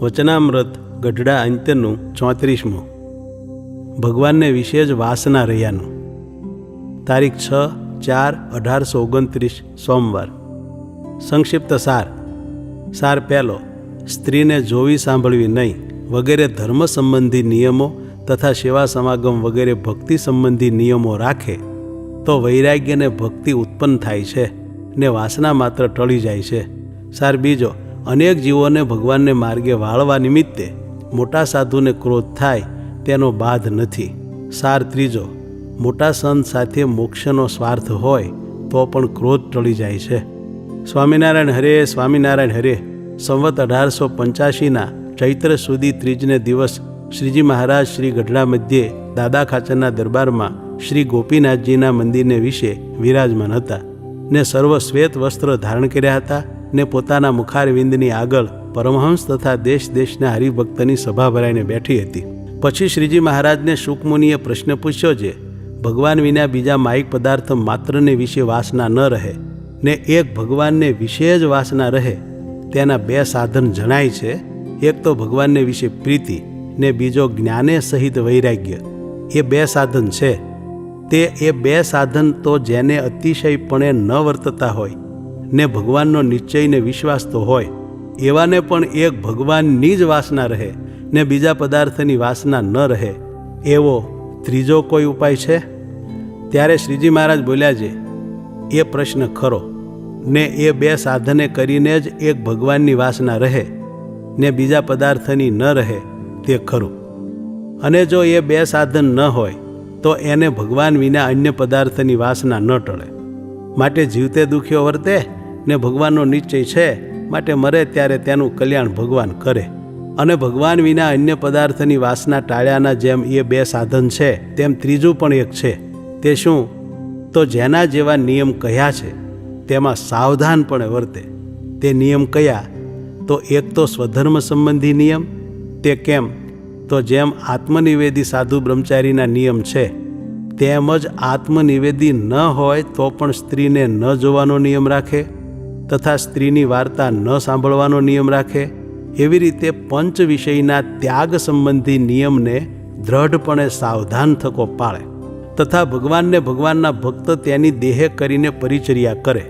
વચનામૃત ગઢડા અંત્યનું 34મું. ભગવાનને વિશે જ વાસના રહ્યાનું. તારીખ 6/4/1829 સોમવાર. સંક્ષિપ્ત સાર પહેલો. સ્ત્રીને જોવી સાંભળવી નહીં વગેરે ધર્મ સંબંધી નિયમો તથા સેવા સમાગમ વગેરે ભક્તિ સંબંધી નિયમો રાખે તો વૈરાગ્યને ભક્તિ ઉત્પન્ન થાય છે ને વાસના માત્ર ટળી જાય છે. સાર બીજો. અનેક જીવોને ભગવાનને માર્ગે વાળવા નિમિત્તે મોટા સાધુને ક્રોધ થાય તેનો બાધ નથી. સાર ત્રીજો. મોટા સંત સાથે મોક્ષનો સ્વાર્થ હોય તો પણ ક્રોધ ટળી જાય છે. સ્વામિનારાયણ હરે સ્વામિનારાયણ હરે. સંવત 1885ના ચૈત્ર સુધી ત્રીજને દિવસ શ્રીજી મહારાજ શ્રી ગઢડા મધ્યે દાદા ખાચરના દરબારમાં શ્રી ગોપીનાથજીના મંદિરને વિશે વિરાજમાન હતા ને સર્વ શ્વેત વસ્ત્ર ધારણ કર્યા હતા ને પોતાના મુખારવિંદની આગળ પરમહંસ તથા દેશ દેશના હરિભક્તની સભા ભરાઈને બેઠી હતી. પછી શ્રીજી મહારાજને શુકમુનિએ પ્રશ્ન પૂછ્યો છે, ભગવાન વિના બીજા માયિક પદાર્થ માત્રને વિશે વાસના ન રહે ને એક ભગવાનને વિશે જ વાસના રહે તેના બે સાધન જણાય છે. એક તો ભગવાનને વિશે પ્રીતિ ને બીજો જ્ઞાને સહિત વૈરાગ્ય. એ બે સાધન છે. તે એ બે સાધન તો જેને અતિશયપણે ન વર્તતા હોય ને ભગવાનનો નિશ્ચય ને વિશ્વાસ તો હોય એવાને પણ એક ભગવાનની જ વાસના રહે ને બીજા પદાર્થની વાસના ન રહે એવો ત્રીજો કોઈ ઉપાય છે? ત્યારે શ્રીજી મહારાજ બોલ્યા છે, એ પ્રશ્ન ખરો ને એ બે સાધને કરીને જ એક ભગવાનની વાસના રહે ને બીજા પદાર્થની ન રહે તે ખરું. અને જો એ બે સાધન ન હોય તો એને ભગવાન વિના અન્ય પદાર્થની વાસના ન ટળે. માટે જીવતે દુખ્યો વર્તે ને ભગવાનનો નિશ્ચય છે માટે મરે ત્યારે તેનું કલ્યાણ ભગવાન કરે. અને ભગવાન વિના અન્ય પદાર્થની વાસના ટાળ્યાના જેમ એ બે સાધન છે તેમ ત્રીજું પણ એક છે. તે શું? તો જેના જેવા નિયમ કયા છે તેમાં સાવધાનપણે વર્તે. તે નિયમ કયા? તો એક તો સ્વધર્મ સંબંધી નિયમ. તે કેમ? તો જેમ આત્મનિવેદી સાધુ બ્રહ્મચારીના નિયમ છે તેમ જ આત્મનિવેદી ન હોય તો પણ સ્ત્રીને ન જોવાનો નિયમ રાખે તથા સ્ત્રીની વાર્તા ન સાંભળવાનો નિયમ રાખે. એવી રીતે પંચ વિષયના ત્યાગ સંબંધી નિયમને દ્રઢપણે સાવધાન થકો પાળે તથા ભગવાનને ભગવાનના ભક્ત તેની દેહે કરીને પરિચર્યા કરે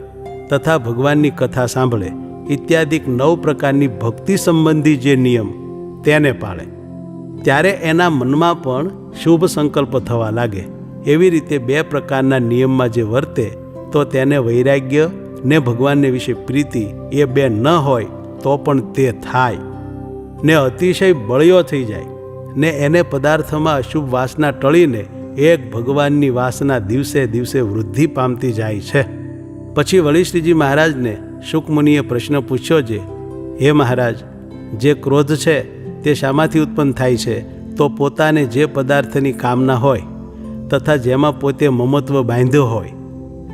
તથા ભગવાનની કથા સાંભળે ઇત્યાદિક 9 પ્રકારની ભક્તિ સંબંધી જે નિયમ તેને પાળે. ત્યારે એના મનમાં પણ શુભ સંકલ્પ થવા લાગે. એવી રીતે બે પ્રકારના નિયમમાં જે વર્તે તો તેને વૈરાગ્ય ને ભગવાનને વિશે પ્રીતિ એ બે ન હોય તો પણ તે થાય ને અતિશય બળ્યો થઈ જાય ને એને પદાર્થમાં અશુભ વાસના ટળીને એક ભગવાનની વાસના દિવસે દિવસે વૃદ્ધિ પામતી જાય છે. પછી વળી શ્રીજી મહારાજને શુકમુનિએ પ્રશ્ન પૂછ્યો છે, હે મહારાજ, જે ક્રોધ છે તે શામાંથી ઉત્પન્ન થાય છે? તો પોતાને જે પદાર્થની કામના હોય તથા જેમાં પોતે મમત્વ બાંધ્યો હોય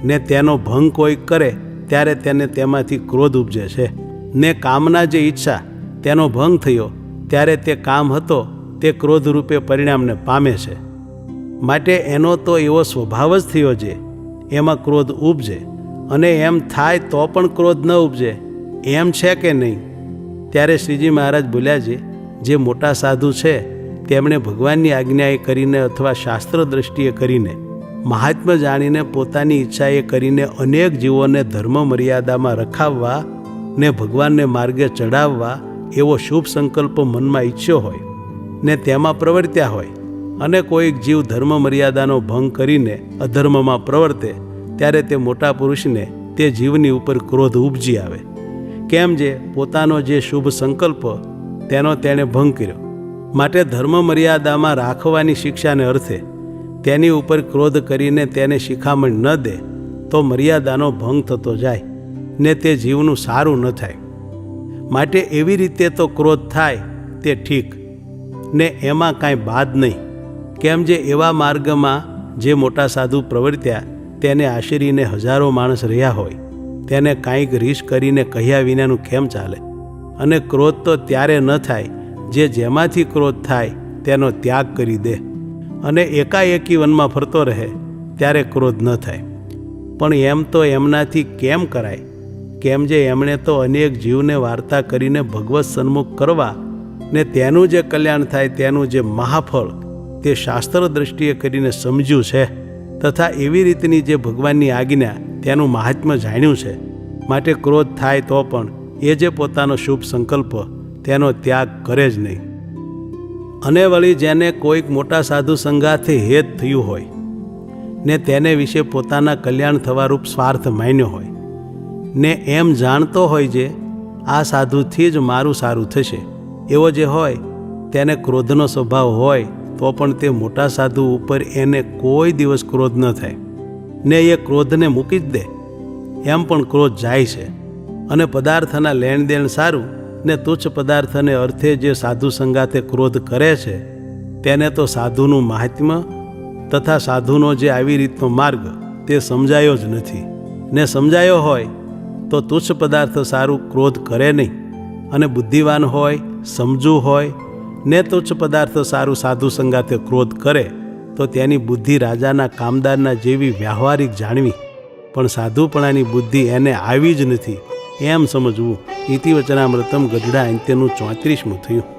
ને તેનો ભંગ કોઈ કરે ત્યારે તેને તેમાંથી ક્રોધ ઉપજે છે. ને કામના જે ઈચ્છા તેનો ભંગ થયો ત્યારે તે કામ હતો તે ક્રોધ રૂપે પરિણામને પામે છે. માટે એનો તો એવો સ્વભાવ જ થયો છે એમાં ક્રોધ ઉપજે અને એમ થાય તો પણ ક્રોધ ન ઉપજે એમ છે કે નહીં? ત્યારે શ્રીજી મહારાજ બોલ્યા છે, જે મોટા સાધુ છે તેમણે ભગવાનની આજ્ઞાએ કરીને અથવા શાસ્ત્ર દ્રષ્ટિએ કરીને મહાત્મ્ય જાણીને પોતાની ઈચ્છાએ કરીને અનેક જીવોને ધર્મ મર્યાદામાં રખાવવા ને ભગવાનને માર્ગે ચડાવવા એવો શુભ સંકલ્પ મનમાં ઈચ્છ્યો હોય ને તેમાં પ્રવર્ત્યા હોય અને કોઈક જીવ ધર્મ મર્યાદાનો ભંગ કરીને અધર્મમાં પ્રવર્તે ત્યારે તે મોટા પુરુષને તે જીવની ઉપર ક્રોધ ઉપજી આવે. કેમ? જે પોતાનો જે શુભ સંકલ્પ તેનો તેણે ભંગ કર્યો. માટે ધર્મ મર્યાદામાં રાખવાની શિક્ષાને અર્થે તેની ઉપર ક્રોધ કરીને તેને શિખામણ ન દે તો મર્યાદાનો ભંગ થતો જાય ને તે જીવનું સારું ન થાય. માટે એવી રીતે તો ક્રોધ થાય તે ઠીક ને એમાં કાંઈ બાદ નહીં. કેમ? જે એવા માર્ગમાં જે મોટા સાધુ પ્રવર્ત્યા તેને આશરીને હજારો માણસ રહ્યા હોય તેને કાંઈક રીસ કરીને કહ્યા વિનાનું કેમ ચાલે? અને ક્રોધ તો ત્યારે ન થાય જે જેમાંથી ક્રોધ થાય તેનો ત્યાગ કરી દે અને એકાએકી વનમાં ફરતો રહે ત્યારે ક્રોધ ન થાય. પણ એમ તો એમનાથી કેમ કરાય? કેમ? જે એમણે તો અનેક જીવને વાર્તા કરીને ભગવત સન્મુખ કરવા ને તેનું જે કલ્યાણ થાય તેનું જે મહાફળ તે શાસ્ત્ર દ્રષ્ટિએ કરીને સમજ્યું છે તથા એવી રીતની જે ભગવાનની આજ્ઞા તેનું મહાત્મ્ય જાણ્યું છે. માટે ક્રોધ થાય તો પણ એ જે પોતાનો શુભ સંકલ્પ તેનો ત્યાગ કરે જ નહીં. અને વળી જેને કોઈક મોટા સાધુ સંગાથે હેત થયું હોય ને તેને વિશે પોતાના કલ્યાણ થવારૂપ સ્વાર્થ માન્યો હોય ને એમ જાણતો હોય જે આ સાધુથી જ મારું સારું થશે એવો જે હોય તેને ક્રોધનો સ્વભાવ હોય તો પણ તે મોટા સાધુ ઉપર એને કોઈ દિવસ ક્રોધ ન થાય ને એ ક્રોધને મૂકી જ દે. એમ પણ ક્રોધ જાય છે. અને પદાર્થના લેણ દેણ સારું ને તુચ્છ પદાર્થને અર્થે જે સાધુ સંગાતે ક્રોધ કરે છે તેને તો સાધુનું મહાત્મ્ય તથા સાધુનો જે આવી રીતનો માર્ગ તે સમજાયો જ નથી. ને સમજાયો હોય તો તુચ્છ પદાર્થ સારું ક્રોધ કરે નહીં. અને બુદ્ધિવાન હોય, સમજુ હોય ને તુચ્છ પદાર્થ સારું સાધુ સંગાતે ક્રોધ કરે તો તેની બુદ્ધિ રાજાના કામદારના જેવી વ્યવહારિક જાણવી, પણ સાધુપણાની બુદ્ધિ એને આવી જ નથી એમ સમજવું. ઇતિ વચનામૃતમ ગઢડા અંત્યનું 34મું થયું.